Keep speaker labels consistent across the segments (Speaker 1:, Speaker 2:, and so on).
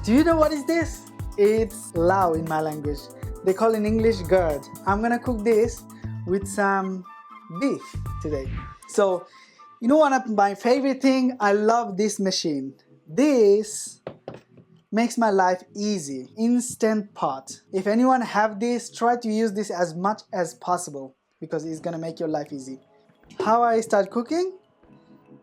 Speaker 1: Do you know what is this? It's lao in my language. They call in English gourd. I'm gonna cook this with some beef today. So, you know one of my favorite thing? I love this machine. This makes my life easy. Instant pot. If anyone have this, try to use this as much as possible because it's gonna make your life easy. How I start cooking?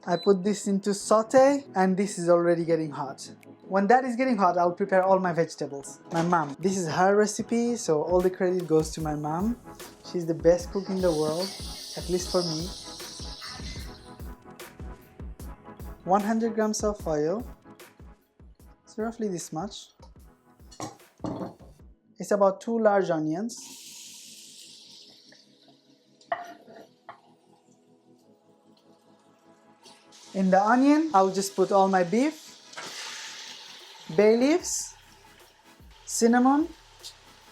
Speaker 1: I put this into saute and this is already getting hot. When that is getting hot, I'll prepare all my vegetables. My mom, this is her recipe, so all the credit goes to my mom. She's the best cook in the world, at least for me. 100 grams of oil. It's roughly this much. It's about 2 large onions. In the onion, I'll just put all my beef, bay leaves, cinnamon.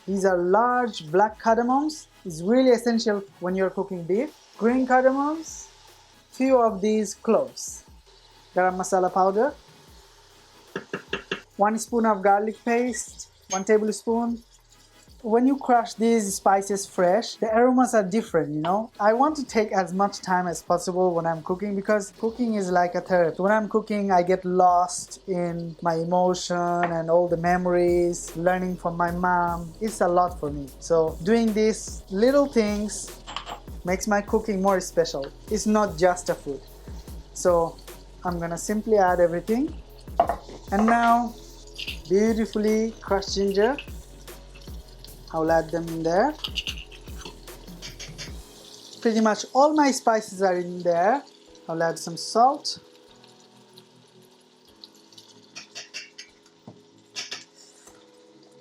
Speaker 1: These are large black cardamoms. It's really essential when you're cooking beef. Green cardamoms, few of these cloves. Garam masala powder, 1 spoon of garlic paste, 1 tablespoon. When you crush these spices fresh, the aromas are different, you know. I want to take as much time as possible when I'm cooking because cooking is like a therapy. When I'm cooking, I get lost in my emotion and all the memories, learning from my mom. It's a lot for me. So doing these little things makes my cooking more special. It's not just a food. So I'm gonna simply add everything. And now, beautifully crushed ginger. I'll add them in there. Pretty much all my spices are in there. I'll add some salt.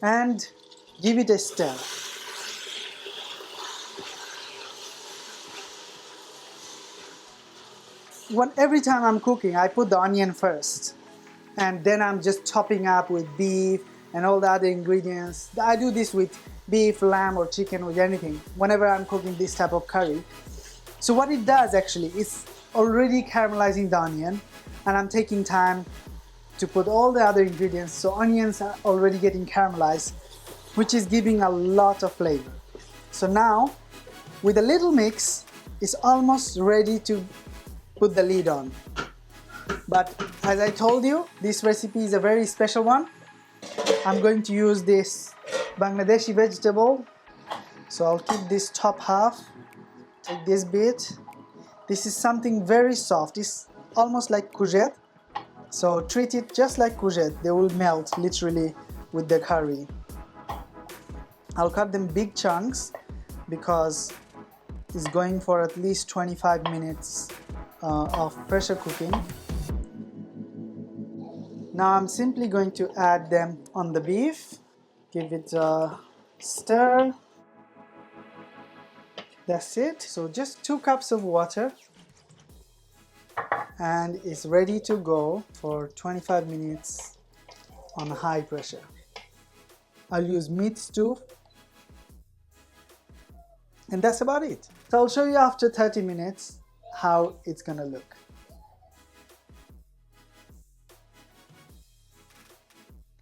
Speaker 1: And give it a stir. Every time I'm cooking, I put the onion first. And then I'm just chopping up with beef and all the other ingredients. I do this with beef, lamb or chicken, with anything whenever I'm cooking this type of curry. So what it does actually is already caramelizing the onion, and I'm taking time to put all the other ingredients, so onions are already getting caramelized, which is giving a lot of flavor. So now with a little mix, it's almost ready to put the lid on. But as I told you, this recipe is a very special one. I'm going to use this Bangladeshi vegetable. So I'll keep this top half, take this bit. This is something very soft. It's almost like courgette. So treat it just like courgette. They will melt literally with the curry. I'll cut them big chunks because it's going for at least 25 minutes of pressure cooking. Now I'm simply going to add them on the beef. Give it a stir. That's it. So just 2 cups of water. And it's ready to go for 25 minutes on high pressure. I'll use meat stew. And that's about it. So I'll show you after 30 minutes how it's gonna look.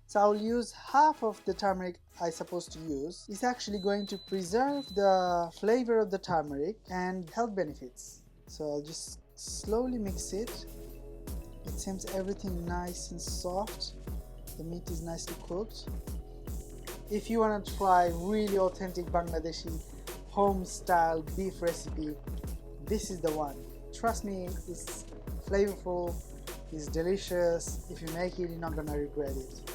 Speaker 1: So I'll use half of the turmeric I'm supposed to use. It's actually going to preserve the flavor of the turmeric and health benefits. So I'll just slowly mix it. It seems everything nice and soft. The meat is nicely cooked. If you want to try really authentic Bangladeshi home-style beef recipe, this is the one. Trust me, it's flavorful, it's delicious. If you make it, you're not gonna regret it.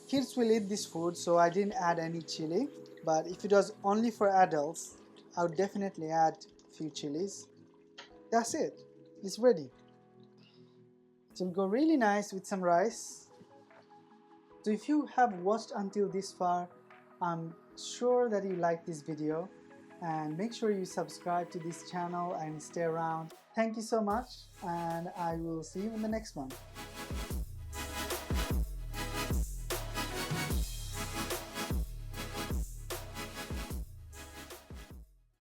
Speaker 1: Kids will eat this food, so I didn't add any chili. But if it was only for adults, I would definitely add a few chilies. That's it. It's ready. It will go really nice with some rice. So if you have watched until this far, I'm sure that you like this video. And make sure you subscribe to this channel and stay around. Thank you so much, and I will see you in the next one.